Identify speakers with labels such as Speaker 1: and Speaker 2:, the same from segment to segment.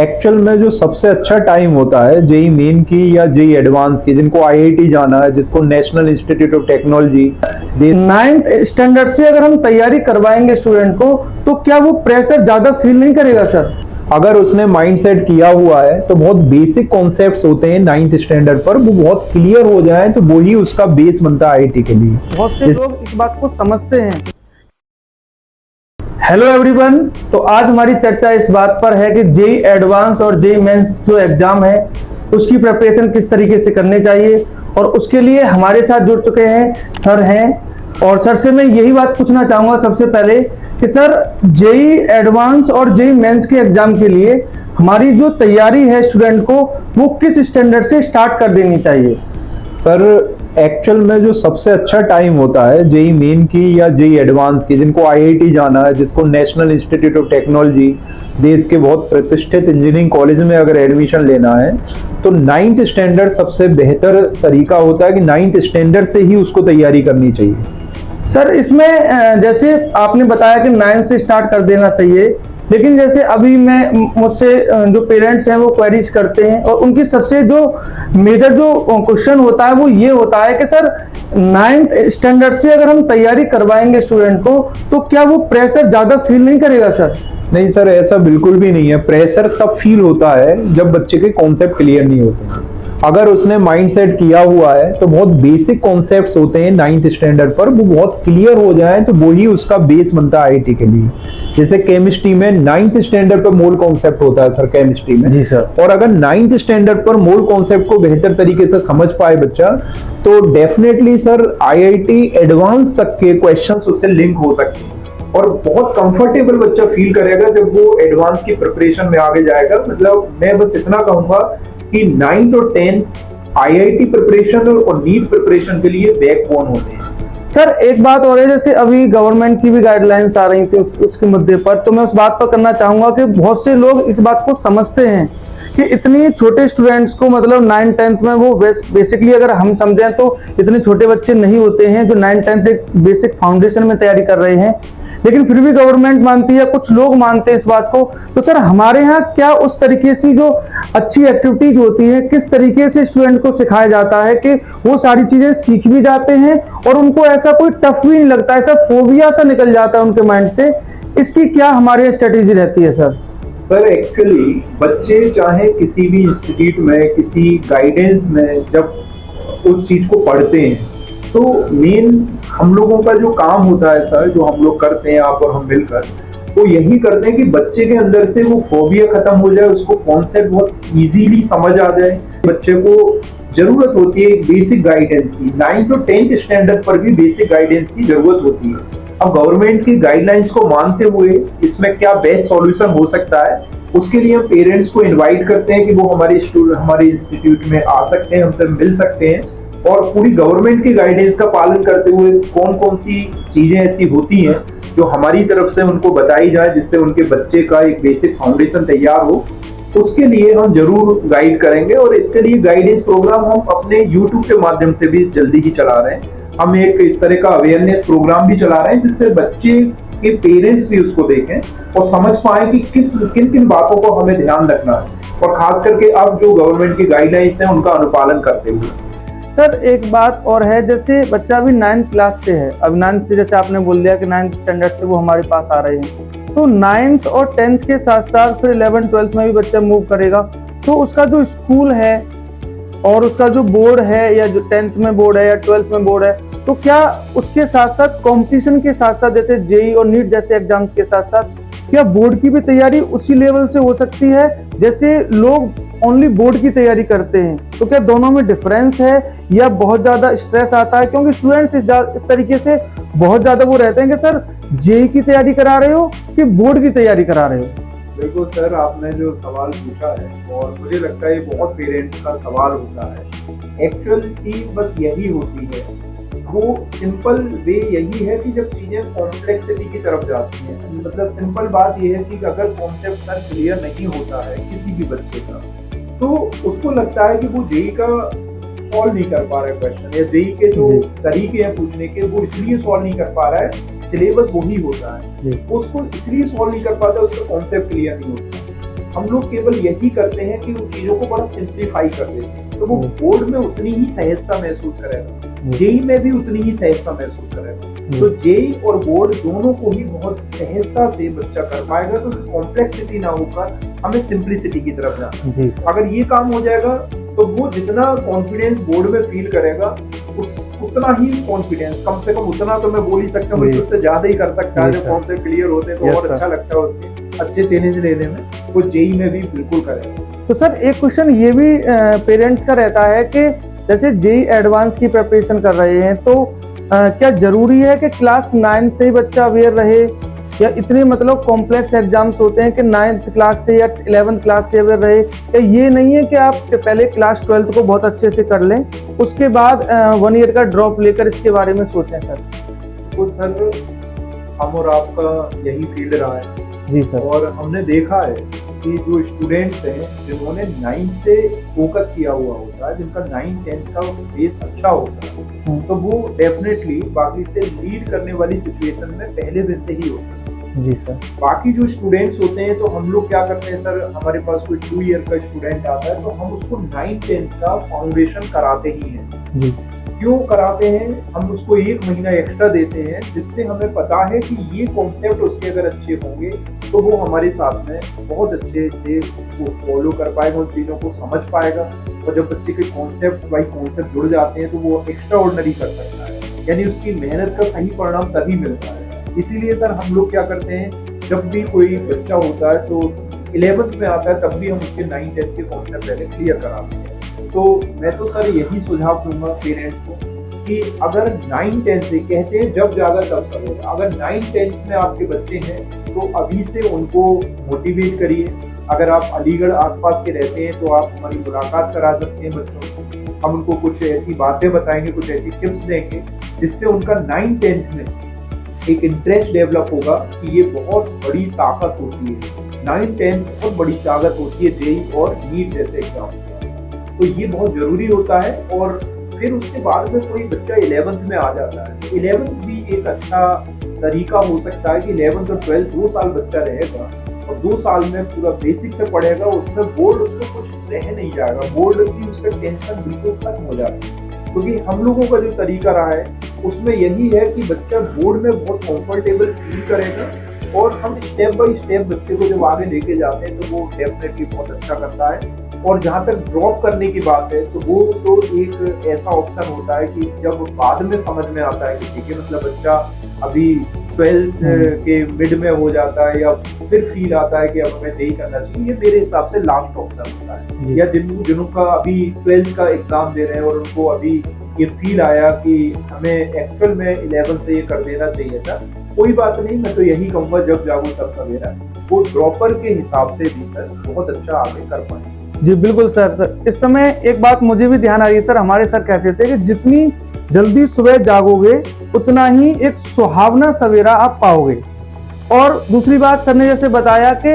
Speaker 1: Actual में जो सबसे अच्छा टाइम होता है जेई मेन की या जेई एडवांस की, जिनको आईआईटी जाना है, जिसको national institute of technology,
Speaker 2: ninth standard से अगर हम तैयारी करवाएंगे स्टूडेंट को, तो क्या वो प्रेशर ज्यादा फील नहीं करेगा सर?
Speaker 1: अगर उसने माइंड सेट किया हुआ है तो बहुत बेसिक कॉन्सेप्ट्स होते हैं नाइन्थ स्टैंडर्ड पर, वो बहुत क्लियर हो जाए तो वही उसका बेस बनता है आईआईटी के लिए।
Speaker 2: बहुत से लोग इस बात को समझते हैं। हेलो एवरीवन, तो आज हमारी चर्चा इस बात पर है कि जेई एडवांस और जेई मेंस जो एग्जाम है उसकी प्रिपरेशन किस तरीके से करनी चाहिए, और उसके लिए हमारे साथ जुड़ चुके हैं सर हैं। और सर से मैं यही बात पूछना चाहूँगा सबसे पहले कि सर, जेई एडवांस और जेई मेंस के एग्जाम के लिए हमारी जो तैयारी है स्टूडेंट को, वो किस स्टैंडर्ड से स्टार्ट कर देनी चाहिए?
Speaker 1: सर, एक्चुअल में जो सबसे अच्छा टाइम होता है जेई मेन की या जेई एडवांस की, जिनको आईआईटी जाना है, जिसको नेशनल इंस्टीट्यूट ऑफ टेक्नोलॉजी, देश के बहुत प्रतिष्ठित इंजीनियरिंग कॉलेज में अगर एडमिशन लेना है, तो नाइन्थ स्टैंडर्ड सबसे बेहतर तरीका होता है कि नाइन्थ स्टैंडर्ड से ही उसको तैयारी करनी चाहिए।
Speaker 2: सर, इसमें जैसे आपने बताया कि 9 से स्टार्ट कर देना चाहिए, लेकिन जैसे अभी मुझसे जो पेरेंट्स हैं वो क्वेरीज करते हैं, और उनकी सबसे जो मेजर जो क्वेश्चन होता है वो ये होता है कि सर, 9th स्टैंडर्ड से अगर हम तैयारी करवाएंगे स्टूडेंट को, तो क्या वो प्रेशर ज्यादा फील नहीं करेगा सर?
Speaker 1: नहीं सर, ऐसा बिल्कुल भी नहीं है। प्रेशर तब फील होता है जब बच्चे के कॉन्सेप्ट क्लियर नहीं होते हैं। अगर उसने माइंड सेट किया हुआ है तो बहुत बेसिक कॉन्सेप्ट्स होते हैं नाइन्थ स्टैंडर्ड पर, वो बहुत क्लियर हो जाए तो वही उसका बेस बनता है आईआईटी के लिए। जैसे केमिस्ट्री में नाइन्थ स्टैंडर्ड पर मोल कॉन्सेप्ट होता है सर, केमिस्ट्री में।
Speaker 2: जी सर।
Speaker 1: और अगर नाइन्थ स्टैंडर्ड पर मोल कॉन्सेप्ट को बेहतर तरीके से समझ पाए बच्चा, तो डेफिनेटली सर आईआईटी एडवांस तक के क्वेश्चंस उससे लिंक हो सकते हैं, और बहुत कंफर्टेबल बच्चा फील करेगा जब वो एडवांस की प्रिपरेशन में आगे जाएगा। मतलब मैं बस इतना कहूंगा कि 9th और 10th आईआईटी प्रिपरेशन और नीट प्रिपरेशन के लिए बैकबोन होते हैं।
Speaker 2: सर, एक बात और है, जैसे अभी गवर्नमेंट की भी गाइडलाइंस आ रही थी उसके मुद्दे पर, तो मैं उस बात पर करना चाहूंगा कि बहुत से लोग इस बात को समझते हैं कि इतने छोटे स्टूडेंट्स को, मतलब 9th-10th में वो बेसिकली अगर हम समझें तो इतने छोटे बच्चे नहीं होते हैं जो 9th-10th एक बेसिक फाउंडेशन में तैयारी कर रहे हैं, लेकिन फिर भी गवर्नमेंट मानती है, कुछ लोग मानते हैं इस बात को। तो सर, हमारे यहाँ क्या उस तरीके से जो अच्छी एक्टिविटीज होती है, किस तरीके से स्टूडेंट को सिखाया जाता है कि वो सारी चीजें सीख भी जाते हैं और उनको ऐसा कोई टफ भी नहीं लगता, ऐसा फोबिया सा निकल जाता है उनके माइंड से? इसकी क्या हमारी स्ट्रेटेजी रहती है सर?
Speaker 1: सर, एक्चुअली बच्चे चाहे किसी भी इंस्टीट्यूट में, किसी गाइडेंस में जब उस चीज को पढ़ते हैं, तो मेन हम लोगों का जो काम होता है सर, जो हम लोग करते हैं आप और हम मिलकर, वो यही करते हैं कि बच्चे के अंदर से वो फोबिया खत्म हो जाए, उसको कॉन्सेप्ट बहुत इजीली समझ आ जाए। बच्चे को जरूरत होती है एक बेसिक गाइडेंस की। 9th और 10th स्टैंडर्ड पर भी बेसिक गाइडेंस की जरूरत होती है। अब गवर्नमेंट की गाइडलाइंस को मानते हुए इसमें क्या बेस्ट सॉल्यूशन हो सकता है, उसके लिए हम पेरेंट्स को इनवाइट करते हैं कि वो हमारे इंस्टीट्यूट में आ सकते हैं, हमसे मिल सकते हैं, और पूरी गवर्नमेंट की गाइडेंस का पालन करते हुए कौन कौन सी चीजें ऐसी होती हैं जो हमारी तरफ से उनको बताई जाए, जिससे उनके बच्चे का एक बेसिक फाउंडेशन तैयार हो, उसके लिए हम जरूर गाइड करेंगे। और इसके लिए गाइडेंस प्रोग्राम हम अपने यूट्यूब के माध्यम से भी जल्दी ही चला रहे हैं। हम एक इस तरह का अवेयरनेस प्रोग्राम भी चला रहे हैं, जिससे बच्चे के पेरेंट्स भी उसको देखें और समझ पाए कि किन किन बातों को हमें ध्यान रखना है, और खास करके अब जो गवर्नमेंट की गाइडलाइंस है उनका अनुपालन करते हुए।
Speaker 2: सर, एक बात और है, जैसे बच्चा अभी 9th क्लास से है, अब 9th से जैसे आपने बोल दिया कि 9th स्टैंडर्ड से वो हमारे पास आ रहे हैं, तो 9th और 10th के साथ साथ फिर 11th-12th में भी बच्चा मूव करेगा, तो उसका जो स्कूल है और उसका जो बोर्ड है, या जो 10th में बोर्ड है या 12th में बोर्ड है, तो क्या उसके साथ साथ कंपटीशन के साथ साथ, जैसे जेई और नीट जैसे एग्जाम्स के साथ साथ, क्या बोर्ड की भी तैयारी उसी लेवल से हो सकती है जैसे लोग ओनली बोर्ड की तैयारी करते हैं? तो क्या दोनों में डिफरेंस है, या बहुत ज्यादा स्ट्रेस आता है? क्योंकि स्टूडेंट्स इस तरीके से बहुत ज्यादा वो रहते हैं कि सर, जेई की तैयारी करा रहे हो कि बोर्ड की तैयारी करा रहे हो?
Speaker 1: देखो सर, आपने जो सवाल पूछा है, और मुझे लगता है ये बहुत पेरेंट्स का सवाल होता है। एक्चुअली बस यही होती है, वो सिंपल वे यही है कि जब चीजें कॉम्प्लेक्सिटी की तरफ जाती हैं, मतलब सिंपल बात यह है कि अगर कॉन्सेप्ट सर क्लियर नहीं होता है किसी भी बच्चे का, तो उसको लगता है कि वो जेई का सॉल्व नहीं कर पा रहा है क्वेश्चन, या जेई के जो तरीके हैं पूछने के वो इसलिए सॉल्व नहीं कर पा रहा है, सिलेबस वही होता है, उसको इसलिए सॉल्व नहीं कर पाता, उसका कॉन्सेप्ट क्लियर नहीं होता। हम लोग केवल यही करते हैं कि उन चीजों को बड़ा सिंप्लीफाई कर देते हैं, तो वो बोर्ड में उतनी ही सहजता महसूस करेगा, जेई में भी उतनी ही सहजता महसूस करेगा। तो जेई और बोर्ड दोनों को ही बहुत सहजता से बच्चा कर पाएगा, तो कॉम्प्लेक्सिटी ना होकर हमें सिंप्लिसिटी की तरफ जाना। अगर ये काम हो जाएगा तो वो जितना कॉन्फिडेंस बोर्ड में फील करेगा उतना ही कॉन्फिडेंस, कम से कम उतना तो मैं बोल ही सकता हूँ, उससे ज्यादा ही कर सकता है। जब कॉन्सेप्ट क्लियर होते हैं तो और अच्छा लगता है उसके अच्छे चैलेंज लेने में, वो जेई में भी बिल्कुल करेगा।
Speaker 2: तो सर एक क्वेश्चन ये भी पेरेंट्स का रहता है कि जैसे जेई एडवांस की प्रिपरेशन कर रहे हैं तो क्या जरूरी है कि क्लास 9 से ही बच्चा अवेयर रहे, या इतने मतलब कॉम्प्लेक्स एग्जाम्स होते हैं कि 9th क्लास से या 11th क्लास से अवेयर रहे, या ये नहीं है कि आप पहले क्लास 12th को बहुत अच्छे से कर लें उसके बाद 1 ईयर का ड्रॉप लेकर इसके बारे में सोचें सर?
Speaker 1: तो सर हम और आपका यही फील्ड रहा है
Speaker 2: जी सर,
Speaker 1: और हमने देखा है कि जो स्टूडेंट्स हैं जिन्होंने 9th से फोकस किया हुआ होता है, जिनका 9th 10th का बेस अच्छा होता है, तो वो डेफिनेटली बाकी से लीड करने वाली सिचुएशन में पहले दिन से ही होता है।
Speaker 2: जी सर।
Speaker 1: बाकी जो स्टूडेंट्स होते हैं तो हम लोग क्या करते हैं सर, हमारे पास कोई 2 ईयर का स्टूडेंट आता है तो हम उसको 9th 10th का फाउंडेशन कराते ही हैं
Speaker 2: जी।
Speaker 1: क्यों कराते हैं? हम उसको 1 महीना एक्स्ट्रा देते हैं, जिससे हमें पता है कि ये कॉन्सेप्ट उसके अगर अच्छे होंगे तो वो हमारे साथ में बहुत अच्छे से वो फॉलो कर पाएगा, उन चीज़ों को समझ पाएगा, और जब बच्चे के कॉन्सेप्ट बाई कॉन्सेप्ट जुड़ जाते हैं तो वो एक्स्ट्रा ऑर्डिनरी कर सकता है, यानी उसकी मेहनत का सही परिणाम तभी मिलता है। इसीलिए सर हम लोग क्या करते हैं, जब भी कोई बच्चा होता है तो 11th में आता है तब भी हम उसके 9th 10th के कॉन्सेप्ट पहले क्लियर कराते हैं। तो मैं तो सर यही सुझाव दूंगा पेरेंट्स को कि अगर 9th 10th से कहते हैं जब ज्यादा तब सवेरा, अगर 9th 10th में आपके बच्चे हैं तो अभी से उनको मोटिवेट करिए। अगर आप अलीगढ़ आसपास के रहते हैं तो आप हमारी मुलाकात करा सकते हैं बच्चों को, हम उनको कुछ ऐसी बातें बताएंगे, कुछ ऐसी टिप्स देंगे जिससे उनका 9th 10th में एक इंटरेस्ट डेवलप होगा कि ये बहुत बड़ी ताकत होती है। 9th 10th बहुत बड़ी ताकत होती है जेई और नीट जैसे एग्जाम, तो ये बहुत जरूरी होता है। और फिर उसके बाद में कोई बच्चा 11th में आ जाता है, 11th भी एक अच्छा तरीका हो सकता है कि 11th और 12th 2 साल बच्चा रहेगा और 2 साल में पूरा बेसिक से पढ़ेगा, उसमें बोर्ड उसको कुछ रह नहीं जाएगा, बोर्ड की उसका टेंशन बिल्कुल खत्म हो जाती है। क्योंकि हम लोगों का जो तरीका रहा है उसमें यही है कि बच्चा बोर्ड में बहुत कंफर्टेबल फील करेगा और हम स्टेप बाय स्टेप बच्चे को जब आगे लेके जाते हैं तो वो डेफिनेटली बहुत अच्छा करता है। और जहाँ तक ड्रॉप करने की बात है तो वो तो एक ऐसा ऑप्शन होता है कि जब बाद में समझ में आता है कि ठीक है, मतलब बच्चा अभी 12th के मिड में हो जाता है या फिर फील आता है कि अब हमें नहीं करना चाहिए, ये मेरे हिसाब से लास्ट ऑप्शन होता है। या जिनका अभी 12th का एग्जाम दे रहे हैं और उनको अभी ये फील आया कि हमें एक्चुअल में 11th से ये कर देना चाहिए था, कोई बात नहीं, मैं तो यही कहूँगा जब जागो तब सवेरा, वो ड्रॉपर के हिसाब से भी सर बहुत अच्छा आगे कर पाए।
Speaker 2: जी बिल्कुल सर। इस समय एक बात मुझे भी ध्यान आ रही है सर, हमारे सर कहते थे कि जितनी जल्दी सुबह जागोगे उतना ही एक सुहावना सवेरा आप पाओगे। और दूसरी बात सर ने जैसे बताया कि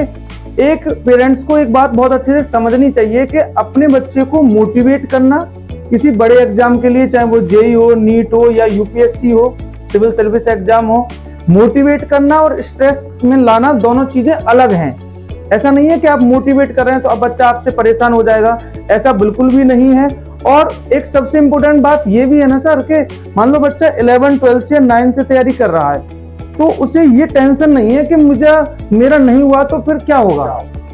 Speaker 2: एक पेरेंट्स को एक बात बहुत अच्छे से समझनी चाहिए कि अपने बच्चे को मोटिवेट करना किसी बड़े एग्जाम के लिए, चाहे वो जेई हो, नीट हो या यूपीएससी हो, सिविल सर्विस एग्जाम हो, मोटिवेट करना और स्ट्रेस में लाना दोनों चीजें अलग हैं। ऐसा नहीं है कि आप मोटिवेट कर रहे हैं तो अब बच्चा आपसे परेशान हो जाएगा, ऐसा बिल्कुल भी नहीं है। और एक सबसे इम्पोर्टेंट बात ये भी है ना सर कि मान लो बच्चा 11, 12 या 9 से तैयारी कर रहा है तो उसे ये टेंशन नहीं है कि मेरा नहीं हुआ तो फिर क्या होगा,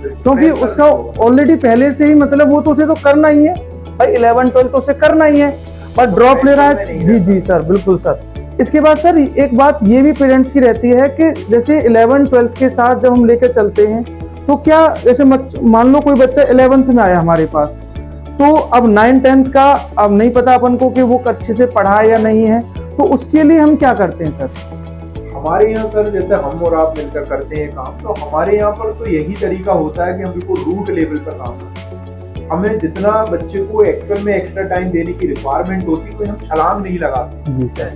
Speaker 2: क्योंकि उसका ऑलरेडी पहले से ही मतलब वो तो उसे तो करना ही है भाई, 11, 12 तो उसे करना ही है, पर ड्रॉप ले रहा है। जी सर, बिल्कुल सर। इसके बाद सर एक बात ये भी पेरेंट्स की रहती है कि जैसे 11, 12 के साथ जब हम लेकर चलते हैं तो क्या जैसे मान लो कोई बच्चा 11th में आया हमारे पास, तो अब 9, 10 का अब नहीं पता अपन को कि वो अच्छे से पढ़ा है या नहीं है, तो उसके लिए हम क्या करते हैं सर?
Speaker 1: हमारे यहाँ सर जैसे हम और आप मिलकर करते हैं काम, तो हमारे यहाँ पर तो यही तरीका होता है कि हम बिल्कुल रूट लेवल पर काम करते हैं। हमें जितना बच्चे को एक्चुअल में एक्स्ट्रा टाइम देने की रिक्वायरमेंट होती है कोई हम छलांग नहीं लगाते।
Speaker 2: जी सर।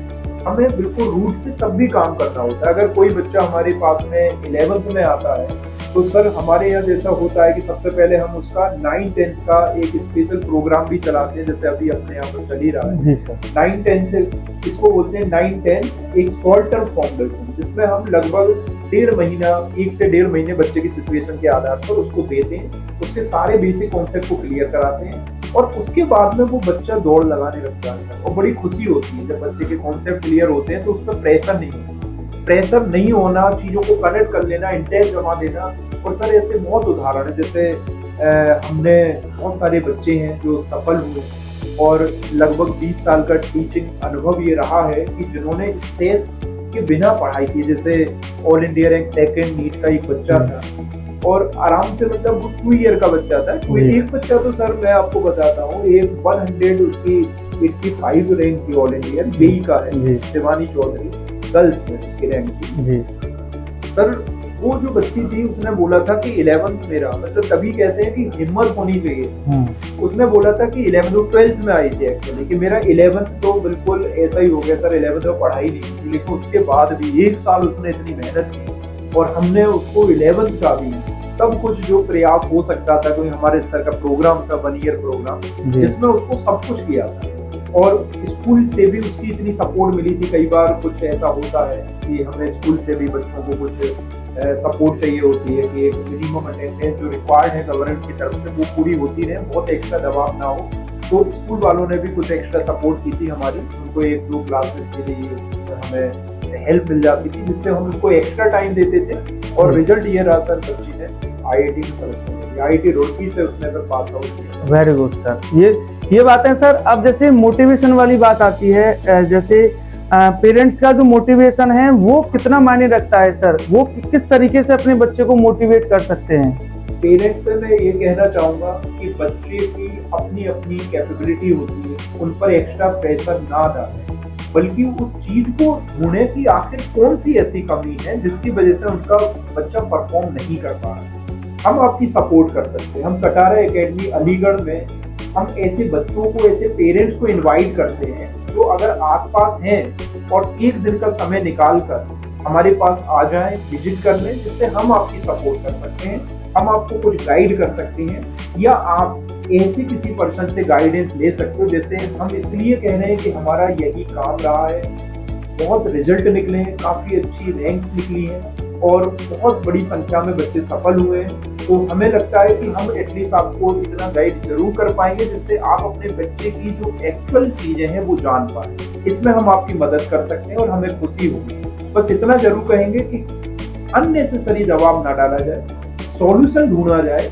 Speaker 1: हमें बिल्कुल रूट से तब भी काम करना होता है। अगर कोई बच्चा हमारे पास में 11th में आता है तो सर हमारे यहाँ जैसा होता है कि सबसे पहले हम उसका 9, 10 का एक स्पेशल प्रोग्राम भी चलाते हैं, जैसे अभी अपने यहाँ पर चल ही रहा है।
Speaker 2: जी सर।
Speaker 1: 9, 10 इसको बोलते हैं 9, 10 एक शॉर्ट टर्म फाउंडेशन। जिसमें हम लगभग 1 से 1.5 महीने बच्चे की सिचुएशन के आधार पर उसको देते हैं, उसके सारे बेसिक कॉन्सेप्ट को क्लियर कराते हैं और उसके बाद में वो बच्चा दौड़ लगाने लगता है और बड़ी खुशी होती है जब बच्चे के कॉन्सेप्ट क्लियर होते हैं तो उस पर प्रेशर नहीं होना, चीज़ों को कनेक्ट कर लेना, इंटेंस जमा देना। और सर ऐसे बहुत उदाहरण है, जैसे हमने बहुत सारे बच्चे हैं जो सफल हुए और लगभग 20 साल का टीचिंग अनुभव ये रहा है कि जिन्होंने स्ट्रेस के बिना पढ़ाई की, जैसे all India rank 2nd NEET का एक बच्चा था और आराम से मतलब वो 2 ईयर का बच्चा था। कोई एक बच्चा तो सर मैं आपको बताता हूँ, एक 100 उसकी 85 रैंक की ऑल इंडिया जेई का है, शिवानी चौधरी गर्ल्स में उसकी रैंक थी सर। वो जो बच्ची थी उसने बोला था कि 11th मेरा, मतलब तभी कहते हैं कि हिम्मत होनी चाहिए। उसने बोला था कि 11th 12th में आई थी एक्चुअली कि मेरा 11th तो बिल्कुल ऐसा ही हो गया सर, 11th में पढ़ाई नहीं की, लेकिन उसके बाद भी 1 साल उसने इतनी मेहनत की और हमने उसको 11th का भी सब कुछ जो प्रयास हो सकता था, कोई हमारे स्तर का प्रोग्राम था 1 ईयर प्रोग्राम जिसमें उसको सब कुछ किया था और स्कूल से भी उसकी इतनी सपोर्ट मिली थी। कई बार कुछ ऐसा होता है कि हमें स्कूल से भी बच्चों को कुछ सपोर्ट चाहिए होती है कि एक मिनिमम अटेंडेंस जो रिक्वायर्ड है गवर्नमेंट की तरफ से वो पूरी होती रहे, बहुत एक्स्ट्रा दबाव ना हो। तो स्कूल वालों ने भी कुछ एक्स्ट्रा सपोर्ट की थी हमारी, उनको 1-2 क्लासेस के लिए हमें हेल्प मिल जाती थी जिससे हम उनको एक्स्ट्रा टाइम देते थे और रिजल्ट ये रहा सर, बच्ची ने IIT में सिलेक्शन किया, IIT रुड़की से उसने फिर पास आउट किया।
Speaker 2: वेरी गुड सर, ये बातें सर। अब जैसे मोटिवेशन वाली बात आती है, जैसे पेरेंट्स का जो मोटिवेशन है वो कितना मायने रखता है सर, वो किस तरीके से अपने बच्चे को मोटिवेट कर सकते हैं?
Speaker 1: पेरेंट्स से मैं ये कहना चाहूंगा कि बच्चे की अपनी अपनी कैपेबिलिटी होती है, उन पर एक्स्ट्रा प्रेशर ना डालें, बल्कि उस चीज को ढूंढे कि आखिर कौन सी ऐसी कमी है जिसकी वजह से उनका बच्चा परफॉर्म नहीं कर पा रहा। हम आपकी सपोर्ट कर सकते हैं। हम कटारा एकेडमी अलीगढ़ में हम ऐसे बच्चों को, ऐसे पेरेंट्स को इनवाइट करते हैं जो अगर आसपास हैं और एक दिन का समय निकाल कर हमारे पास आ जाएं, विजिट कर लें, जिससे हम आपकी सपोर्ट कर सकते हैं, हम आपको कुछ गाइड कर सकते हैं या आप ऐसे किसी पर्सन से गाइडेंस ले सकते हो। जैसे हम इसलिए कह रहे हैं कि हमारा यही काम रहा है, बहुत रिजल्ट निकले हैं, काफ़ी अच्छी रैंक्स निकली हैं और बहुत बड़ी संख्या में बच्चे सफल हुए हैं। तो हमें लगता है कि हम एटलीस्ट आपको इतना गाइड जरूर कर पाएंगे जिससे आप अपने बच्चे की जो एक्चुअल चीजें हैं वो जान पाएं। इसमें हम आपकी मदद कर सकते हैं और हमें खुशी होगी। बस इतना जरूर कहेंगे कि अननेसेसरी दबाव ना डाला जाए, सॉल्यूशन ढूंढा जाए।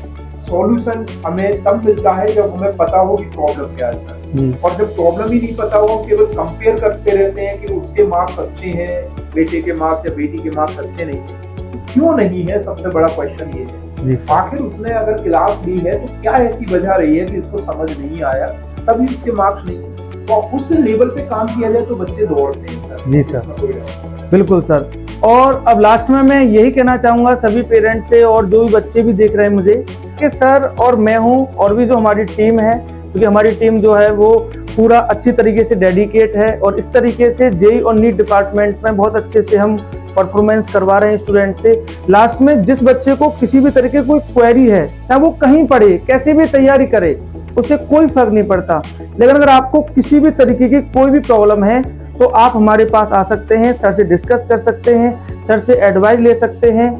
Speaker 1: सॉल्यूशन हमें तब मिलता है जब हमें पता हो कि प्रॉब्लम क्या है सर, और जब प्रॉब्लम ही नहीं पता हो, हम केवल कंपेयर करते रहते हैं कि उसके मार्क्स अच्छे हैं, बेटे के मार्क्स या बेटी के मार्क्स अच्छे नहीं, क्यों नहीं है, सबसे बड़ा क्वेश्चन ये है। आखिर उसने अगर क्लास ली है तो क्या ऐसी वजह रही है कि उसको समझ नहीं आया, तभी उसके मार्क्स नहीं। तो उस लेवल पे काम किया जाए तो बच्चे दौड़ते हैं सर।
Speaker 2: जी सर, बिल्कुल सर। और अब लास्ट में मैं यही कहना चाहूंगा सभी पेरेंट्स से और जो भी बच्चे भी देख रहे हैं मुझे, कि सर और मैं हूँ और भी जो हमारी टीम है, क्योंकि हमारी टीम जो है वो पूरा अच्छी तरीके से डेडिकेट है और इस तरीके से जेई और नीट डिपार्टमेंट में बहुत अच्छे से हम परफॉर्मेंस करवा रहे हैं स्टूडेंट से। लास्ट में जिस बच्चे को किसी भी तरीके की कोई क्वेरी है, चाहे वो कहीं पढ़े, कैसे भी तैयारी करे, उससे कोई फर्क नहीं पड़ता, लेकिन अगर आपको किसी भी तरीके की कोई भी प्रॉब्लम है तो आप हमारे पास आ सकते हैं, सर से डिस्कस कर सकते हैं, सर से एडवाइस ले सकते हैं।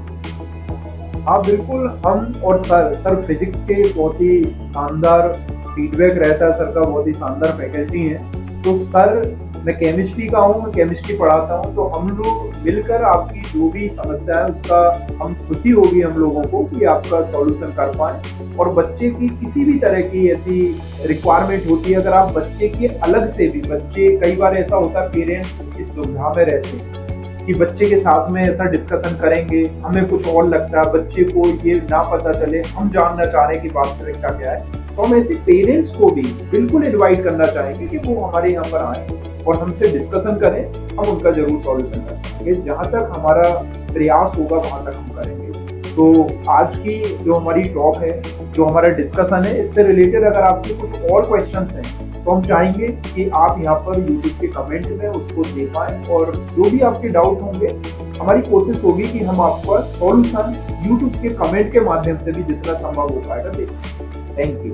Speaker 1: हाँ बिल्कुल, हम और सर फिजिक्स के बहुत ही शानदार फीडबैक रहता है, सर का बहुत ही शानदार फैकल्टी है। तो सर मैं केमिस्ट्री का हूँ, मैं केमिस्ट्री पढ़ाता हूँ, तो हम लोग मिलकर आपकी जो भी समस्या है उसका हम खुशी होगी हम लोगों को कि आपका सॉल्यूशन कर पाए। और बच्चे की किसी भी तरह की ऐसी रिक्वायरमेंट होती है, अगर आप बच्चे की अलग से भी, बच्चे कई बार ऐसा होता है पेरेंट्स इस दुविधा में रहते हैं कि बच्चे के साथ में ऐसा डिस्कशन करेंगे, हमें कुछ और लगता है, बच्चे को ये ना पता चले, हम जानना चाह रहे हैं कि वास्तविकता क्या है, तो हम ऐसे पेरेंट्स को भी बिल्कुल इनवाइट करना चाहेंगे कि वो हमारे यहाँ पर आए और हमसे डिस्कशन करें, हम उनका जरूर सॉल्यूशन कर पाएंगे। जहाँ तक हमारा प्रयास होगा वहाँ तक हम करेंगे। तो आज की जो हमारी टॉक है, जो हमारा डिस्कशन है, इससे रिलेटेड अगर आपके कुछ और क्वेश्चंस हैं तो हम चाहेंगे कि आप यहाँ पर यूट्यूब के कमेंट में उसको दे पाएं और जो भी आपके डाउट होंगे हमारी कोशिश होगी कि हम आपका सॉल्यूशन यूट्यूब के कमेंट के माध्यम से भी जितना संभव हो पाएगा दें। Thank you.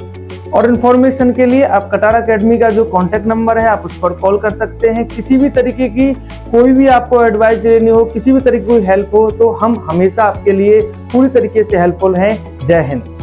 Speaker 2: और इन्फॉर्मेशन के लिए आप कटारा एकेडमी का जो कॉन्टैक्ट नंबर है आप उस पर कॉल कर सकते हैं। किसी भी तरीके की कोई भी आपको एडवाइस लेनी हो, किसी भी तरीके की कोई हेल्प हो तो हम हमेशा आपके लिए पूरी तरीके से हेल्पफुल हैं। जय हिंद।